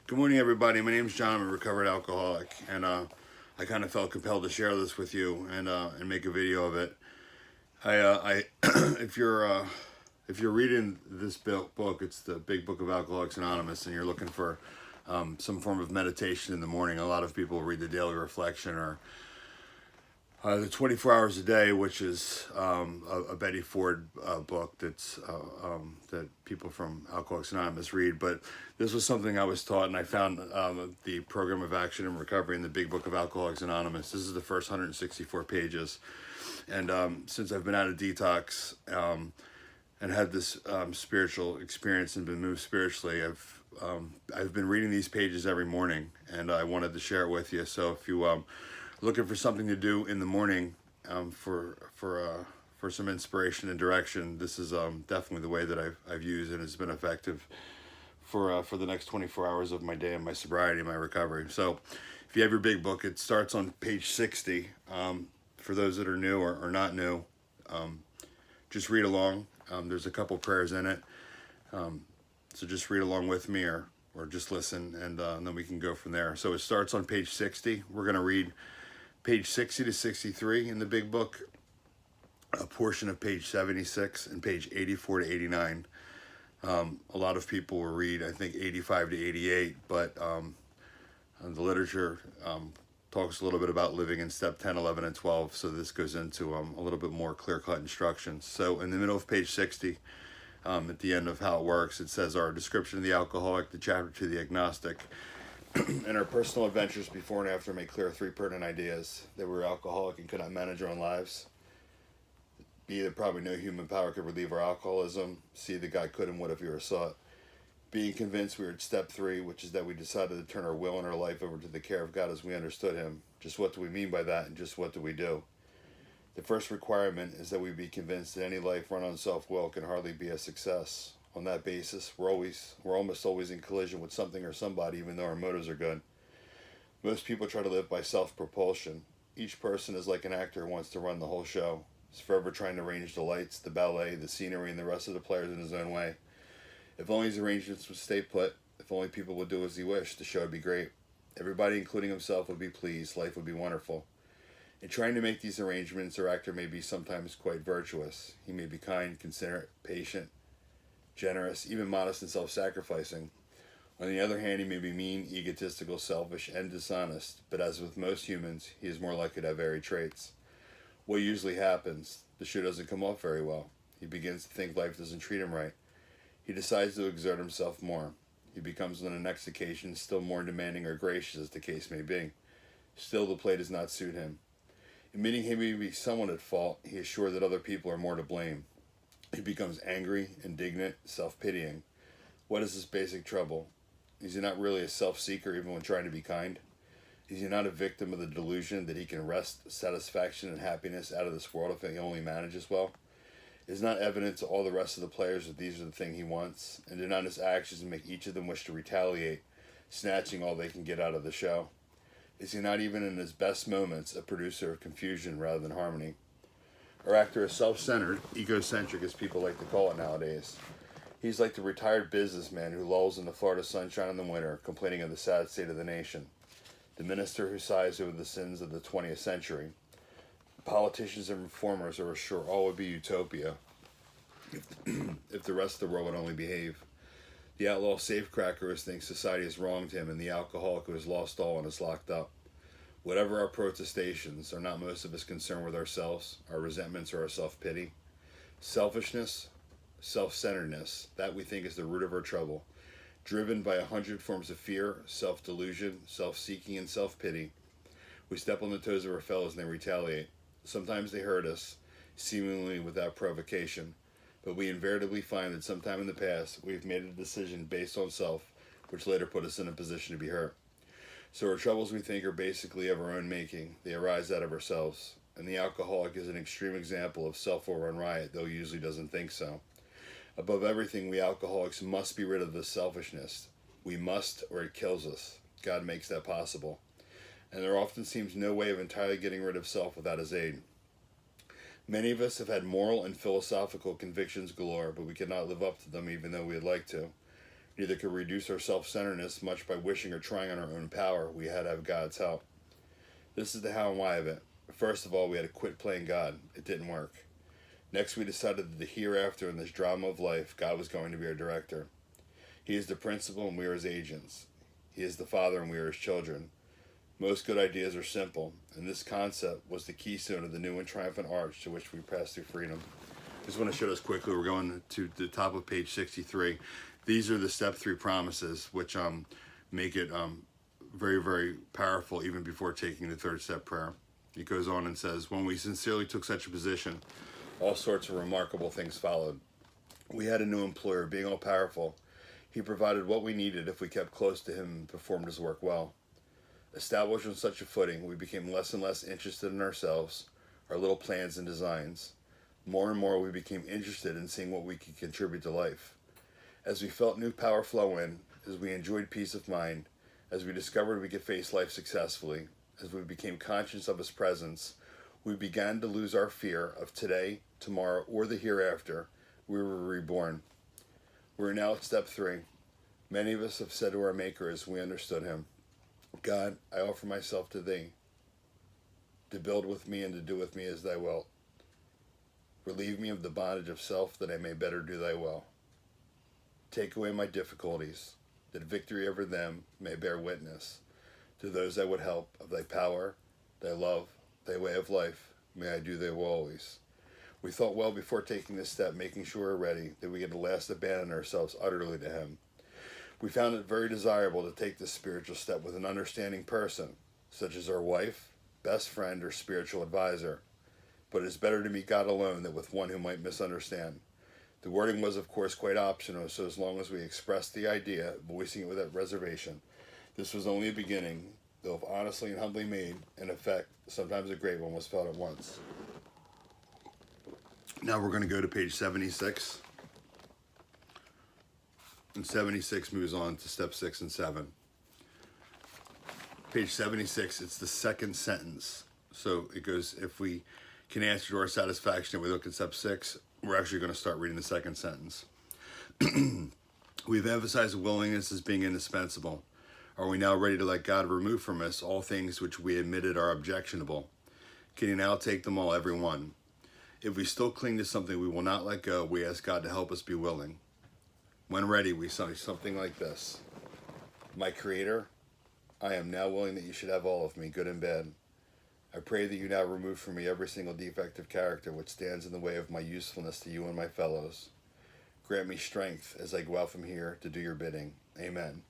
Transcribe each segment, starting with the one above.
Good morning, everybody. My name's John. I'm a recovered alcoholic, and I kind of felt compelled to share this with you and make a video of it. I if you're reading this book, it's the Big Book of Alcoholics Anonymous, and you're looking for some form of meditation in the morning. A lot of people read the Daily Reflection or the 24 Hours a Day, which is a Betty Ford book that people from Alcoholics Anonymous read. But this was something I was taught, and I found the Program of Action and Recovery in the Big Book of Alcoholics Anonymous. This is the first 164 pages. And since I've been out of detox and had this spiritual experience and been moved spiritually, I've been reading these pages every morning, and I wanted to share it with you. So if you looking for something to do in the morning for some inspiration and direction, this is definitely the way that I've used, and it's been effective for the next 24 hours of my day and my sobriety and my recovery. So if you have your big book, it starts on page 60. For those that are new or not new, just read along. There's a couple prayers in it, so just read along with me or just listen, and then we can go from there. So it starts on page 60. We're going to read page 60 to 63 in the big book, a portion of page 76, and page 84 to 89. A lot of people will read, I think, 85 to 88, but the literature talks a little bit about living in step 10, 11, and 12, so this goes into a little bit more clear-cut instructions. So in the middle of page 60, at the end of how it works, it says our description of the alcoholic, the chapter to the agnostic, and our personal adventures before and after make clear three pertinent ideas: that we were alcoholic and could not manage our own lives; B, that probably no human power could relieve our alcoholism; C, that God could and would if we were sought; being convinced we were at step 3, which is that we decided to turn our will and our life over to the care of God as we understood Him. Just what do we mean by that, and just what do we do? The first requirement is that we be convinced that any life run on self-will can hardly be a success. On that basis, we're almost always in collision with something or somebody, even though our motives are good. Most people try to live by self-propulsion. Each person is like an actor who wants to run the whole show. He's forever trying to arrange the lights, the ballet, the scenery, and the rest of the players in his own way. If only his arrangements would stay put, if only people would do as he wished, the show would be great. Everybody, including himself, would be pleased. Life would be wonderful. In trying to make these arrangements, our actor may be sometimes quite virtuous. He may be kind, considerate, patient, generous, even modest and self-sacrificing. On the other hand, he may be mean, egotistical, selfish, and dishonest, but as with most humans, he is more likely to have varied traits. What usually happens? The show doesn't come off very well. He begins to think life doesn't treat him right. He decides to exert himself more. He becomes on the next occasion still more demanding or gracious, as the case may be. Still, the play does not suit him. Admitting he may be somewhat at fault, he is sure that other people are more to blame. He becomes angry, indignant, self-pitying. What is his basic trouble? Is he not really a self-seeker even when trying to be kind? Is he not a victim of the delusion that he can wrest satisfaction and happiness out of this world if he only manages well? Is not evident to all the rest of the players that these are the thing he wants, and do not his actions make each of them wish to retaliate, snatching all they can get out of the show? Is he not even in his best moments a producer of confusion rather than harmony? Our actor is self-centered, egocentric as people like to call it nowadays. He's like the retired businessman who lolls in the Florida sunshine in the winter, complaining of the sad state of the nation. The minister who sighs over the sins of the 20th century. Politicians and reformers are sure all would be utopia if the rest of the world would only behave. The outlaw safecracker who thinks society has wronged him, and the alcoholic who has lost all and is locked up. Whatever our protestations, are not most of us concerned with ourselves, our resentments, or our self-pity? Selfishness, self-centeredness, that we think is the root of our trouble. Driven by 100 forms of fear, self-delusion, self-seeking, and self-pity, we step on the toes of our fellows and they retaliate. Sometimes they hurt us, seemingly without provocation, but we invariably find that sometime in the past we have made a decision based on self, which later put us in a position to be hurt. So our troubles, we think, are basically of our own making. They arise out of ourselves. And the alcoholic is an extreme example of self-overrun riot, though he usually doesn't think so. Above everything, we alcoholics must be rid of this selfishness. We must, or it kills us. God makes that possible. And there often seems no way of entirely getting rid of self without his aid. Many of us have had moral and philosophical convictions galore, but we cannot live up to them even though we'd like to. Neither could reduce our self-centeredness much by wishing or trying on our own power. We had to have God's help. This is the how and why of it. First of all, we had to quit playing God. It didn't work. Next, we decided that the hereafter in this drama of life, God was going to be our director. He is the principal and we are his agents. He is the father and we are his children. Most good ideas are simple, and this concept was the keystone of the new and triumphant arch to which we pass through freedom. Just want to show this quickly. We're going to the top of page 63. These are the step 3 promises, which make it very, very powerful even before taking the third step prayer. It goes on and says, when we sincerely took such a position, all sorts of remarkable things followed. We had a new employer, being all powerful. He provided what we needed if we kept close to him and performed his work well. Established on such a footing, we became less and less interested in ourselves, our little plans and designs. More and more we became interested in seeing what we could contribute to life. As we felt new power flow in, as we enjoyed peace of mind, as we discovered we could face life successfully, as we became conscious of his presence, we began to lose our fear of today, tomorrow, or the hereafter. We were reborn. We are now at step 3. Many of us have said to our Maker as we understood him, God, I offer myself to thee, to build with me and to do with me as thy wilt. Relieve me of the bondage of self that I may better do thy will. Take away my difficulties, that victory over them may bear witness to those I would help of thy power, thy love, thy way of life. May I do thy will always. We thought well before taking this step, making sure we're ready, that we could at last abandon ourselves utterly to him. We found it very desirable to take this spiritual step with an understanding person, such as our wife, best friend, or spiritual advisor. But it is better to meet God alone than with one who might misunderstand. The wording was, of course, quite optional, so as long as we expressed the idea, voicing it without reservation. This was only a beginning, though if honestly and humbly made, in effect, sometimes a great one was felt at once. Now we're going to go to page 76. And 76 moves on to step 6 and 7. Page 76, it's the second sentence. So it goes, if we can answer to our satisfaction, if we look at step 6, we're actually going to start reading the second sentence. We've emphasized willingness as being indispensable. Are we now ready to let God remove from us all things which we admitted are objectionable? Can he now take them all, every one? If we still cling to something we will not let go, we ask God to help us be willing. When ready, we say something like this. My Creator, I am now willing that you should have all of me, good and bad. I pray that you now remove from me every single defect of character which stands in the way of my usefulness to you and my fellows. Grant me strength as I go out from here to do your bidding. Amen.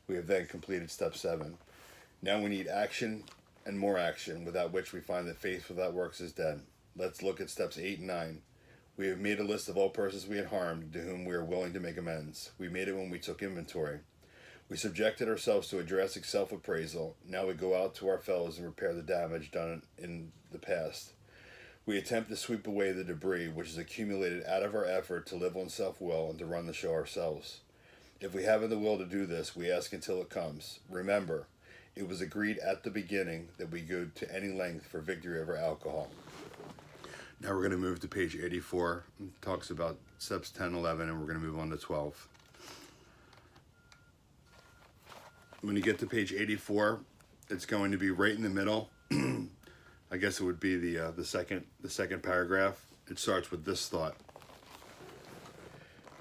We have then completed step 7. Now we need action and more action, without which we find that faith without works is dead. Let's look at steps 8 and 9. We have made a list of all persons we had harmed to whom we are willing to make amends. We made it when we took inventory. We subjected ourselves to a drastic self-appraisal. Now we go out to our fellows and repair the damage done in the past. We attempt to sweep away the debris which is accumulated out of our effort to live on self-will and to run the show ourselves. If we haven't the will to do this, we ask until it comes. Remember, it was agreed at the beginning that we go to any length for victory over alcohol. Now we're going to move to page 84. It talks about steps 10, 11, and we're going to move on to 12. When you get to page 84, it's going to be right in the middle. I guess it would be the second paragraph. It starts with this thought.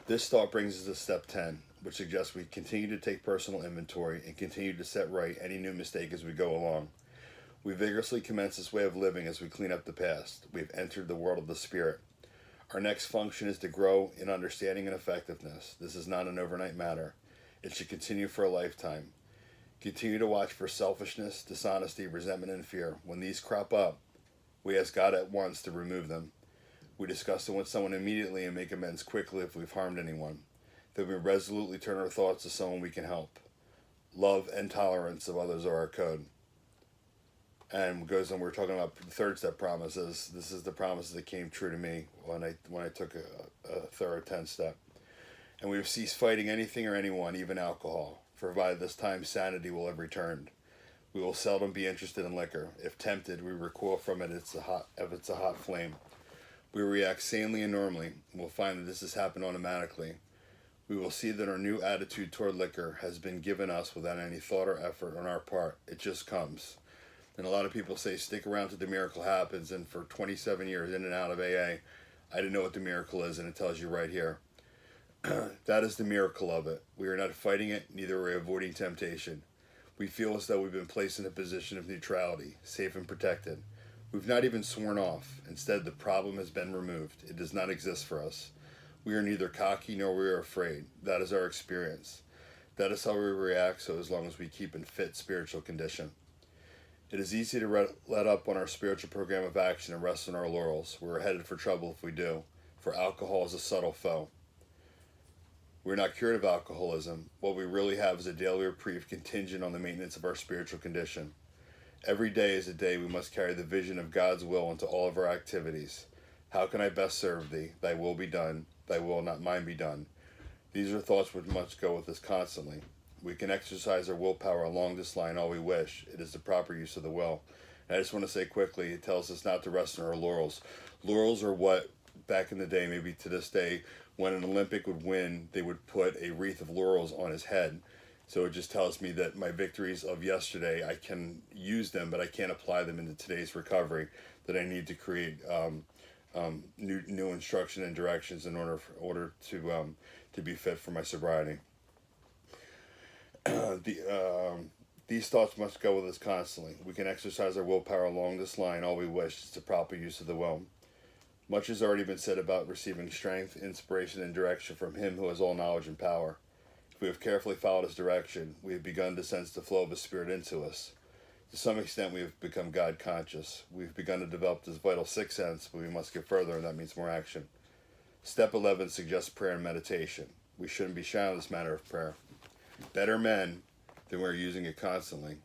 This thought brings us to step 10, which suggests we continue to take personal inventory and continue to set right any new mistake as we go along. We vigorously commence this way of living as we clean up the past. We have entered the world of the Spirit. Our next function is to grow in understanding and effectiveness. This is not an overnight matter. It should continue for a lifetime. Continue to watch for selfishness, dishonesty, resentment, and fear. When these crop up, we ask God at once to remove them. We discuss them with someone immediately and make amends quickly if we've harmed anyone. Then we resolutely turn our thoughts to someone we can help. Love and tolerance of others are our code. And goes on, we're talking about the third step promises. This is the promises that came true to me when I took a thorough 10th step. And we have ceased fighting anything or anyone, even alcohol, for by this time sanity will have returned. We will seldom be interested in liquor. If tempted, we recoil from it if it's a hot flame. We react sanely and normally, and we'll find that this has happened automatically. We will see that our new attitude toward liquor has been given us without any thought or effort on our part. It just comes. And a lot of people say, stick around till the miracle happens. And for 27 years in and out of AA, I didn't know what the miracle is, and it tells you right here. That is the miracle of it. We are not fighting it, neither are we avoiding temptation. We feel as though we've been placed in a position of neutrality, safe and protected. We've not even sworn off. Instead, the problem has been removed. It does not exist for us. We are neither cocky nor we are afraid. That is our experience. That is how we react, so as long as we keep in fit spiritual condition. It is easy to let up on our spiritual program of action and rest on our laurels. We're headed for trouble if we do, for alcohol is a subtle foe. We're not cured of alcoholism. What we really have is a daily reprieve contingent on the maintenance of our spiritual condition. Every day is a day we must carry the vision of God's will into all of our activities. How can I best serve thee? Thy will be done. Thy will, not mine, be done. These are thoughts which must go with us constantly. We can exercise our willpower along this line all we wish. It is the proper use of the will. And I just want to say quickly, it tells us not to rest on our laurels. Laurels are what, back in the day, maybe to this day, when an Olympic would win, they would put a wreath of laurels on his head. So it just tells me that my victories of yesterday, I can use them, but I can't apply them into today's recovery, that I need to create new instruction and directions in order to be fit for my sobriety. These thoughts must go with us constantly. We can exercise our willpower along this line all we wish. It's the proper use of the will. Much has already been said about receiving strength, inspiration, and direction from Him who has all knowledge and power. If we have carefully followed His direction, we have begun to sense the flow of His Spirit into us. To some extent, we have become God conscious. We've begun to develop this vital sixth sense, but we must get further, and that means more action. Step 11 suggests prayer and meditation. We shouldn't be shy on this matter of prayer. Better men than we're using it constantly.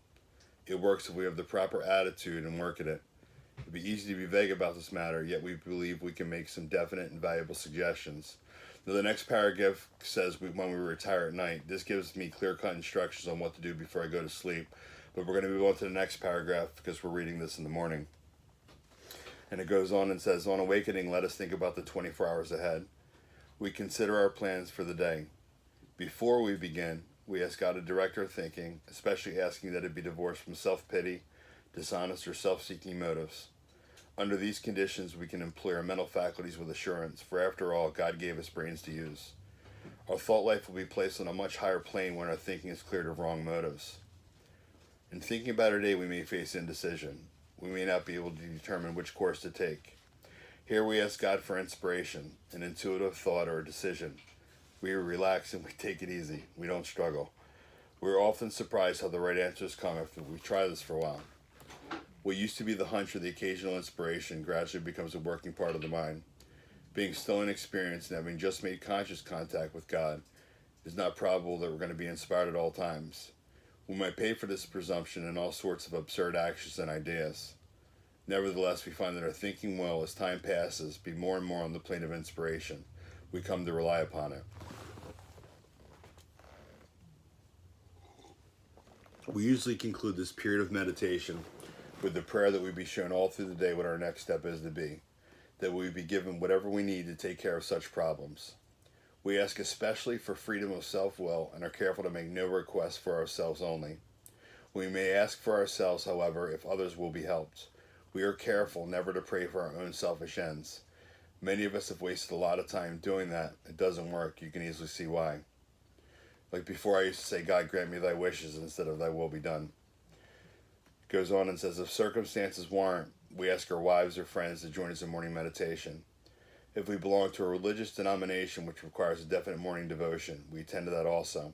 It works if we have the proper attitude and work at it. It would be easy to be vague about this matter, yet we believe we can make some definite and valuable suggestions. Now, the next paragraph says when we retire at night. This gives me clear-cut instructions on what to do before I go to sleep. But we're going to move on to the next paragraph because we're reading this in the morning. And it goes on and says, on awakening, let us think about the 24 hours ahead. We consider our plans for the day. Before we begin, we ask God to direct our thinking, especially asking that it be divorced from self-pity, dishonest or self-seeking motives. Under these conditions, we can employ our mental faculties with assurance, for after all, God gave us brains to use. Our thought life will be placed on a much higher plane when our thinking is cleared of wrong motives. In thinking about our day, we may face indecision. We may not be able to determine which course to take. Here we ask God for inspiration, an intuitive thought or a decision. We relax and we take it easy. We don't struggle. We're often surprised how the right answers come after we try this for a while. What used to be the hunch or the occasional inspiration gradually becomes a working part of the mind. Being still inexperienced and having just made conscious contact with God, it is not probable that we're going to be inspired at all times. We might pay for this presumption in all sorts of absurd actions and ideas. Nevertheless, we find that our thinking will, as time passes, be more and more on the plane of inspiration. We come to rely upon it. We usually conclude this period of meditation with the prayer that we be shown all through the day what our next step is to be, that we be given whatever we need to take care of such problems. We ask especially for freedom of self-will and are careful to make no requests for ourselves only. We may ask for ourselves, however, if others will be helped. We are careful never to pray for our own selfish ends. Many of us have wasted a lot of time doing that. It doesn't work. You can easily see why. Like before, I used to say, God grant me thy wishes instead of thy will be done. It goes on and says, if circumstances warrant, we ask our wives or friends to join us in morning meditation. If we belong to a religious denomination which requires a definite morning devotion, we attend to that also.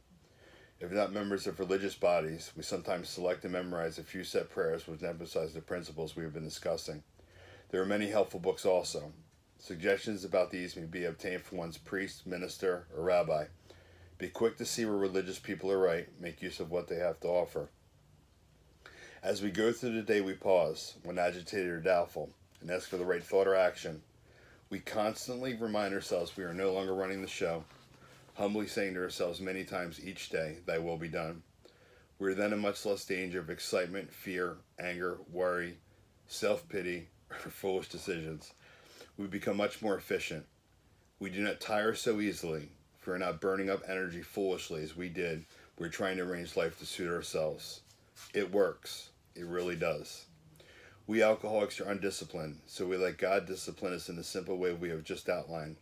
If not members of religious bodies, we sometimes select and memorize a few set prayers which emphasize the principles we have been discussing. There are many helpful books also. Suggestions about these may be obtained from one's priest, minister, or rabbi. Be quick to see where religious people are right. Make use of what they have to offer. As we go through the day, we pause, when agitated or doubtful, and ask for the right thought or action. We constantly remind ourselves we are no longer running the show, humbly saying to ourselves many times each day, thy will be done. We are then in much less danger of excitement, fear, anger, worry, self-pity, or foolish decisions. We become much more efficient. We do not tire so easily, we're not burning up energy foolishly as we did. We're trying to arrange life to suit ourselves. It works. It really does. We alcoholics are undisciplined, so we let God discipline us in the simple way we have just outlined.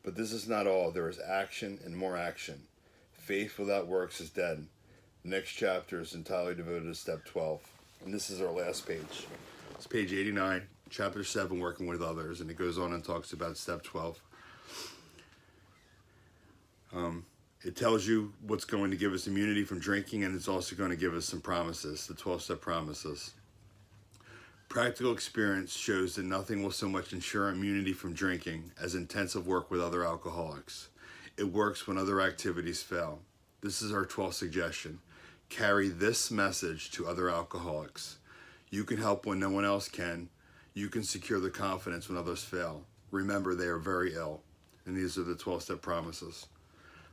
But this is not all. There is action and more action. Faith without works is dead. The next chapter is entirely devoted to step 12. And this is our last page. It's page 89, chapter 7, working with others. And it goes on and talks about step 12. It tells you what's going to give us immunity from drinking, and it's also going to give us some promises, the 12-step promises. Practical experience shows that nothing will so much ensure immunity from drinking as intensive work with other alcoholics. It works when other activities fail. This is our 12th suggestion. Carry this message to other alcoholics. You can help when no one else can. You can secure the confidence when others fail. Remember, they are very ill. And these are the 12-step promises.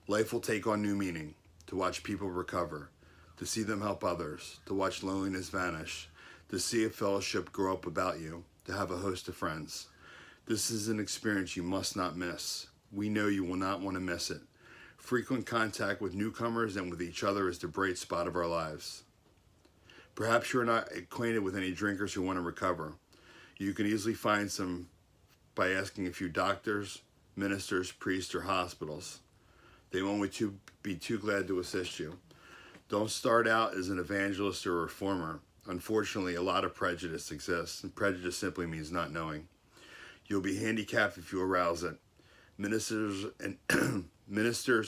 Life will take on new meaning. To watch people recover. To see them help others. To watch loneliness vanish. To see a fellowship grow up about you. To have a host of friends. This is an experience you must not miss. We know you will not want to miss it. Frequent contact with newcomers and with each other is the bright spot of our lives. Perhaps you are not acquainted with any drinkers who want to recover. You can easily find some by asking a few doctors, ministers, priests, or hospitals. They will only be too glad to assist you. Don't start out as an evangelist or a reformer. Unfortunately, a lot of prejudice exists, and prejudice simply means not knowing. You'll be handicapped if you arouse it. Ministers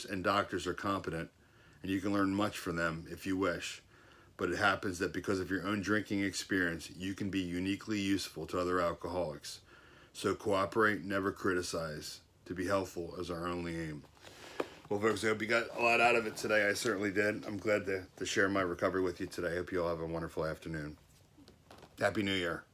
and doctors are competent, and you can learn much from them if you wish. But it happens that because of your own drinking experience, you can be uniquely useful to other alcoholics. So cooperate, never criticize. To be helpful is our only aim. Well, folks, I hope you got a lot out of it today. I certainly did. I'm glad to share my recovery with you today. I hope you all have a wonderful afternoon. Happy New Year.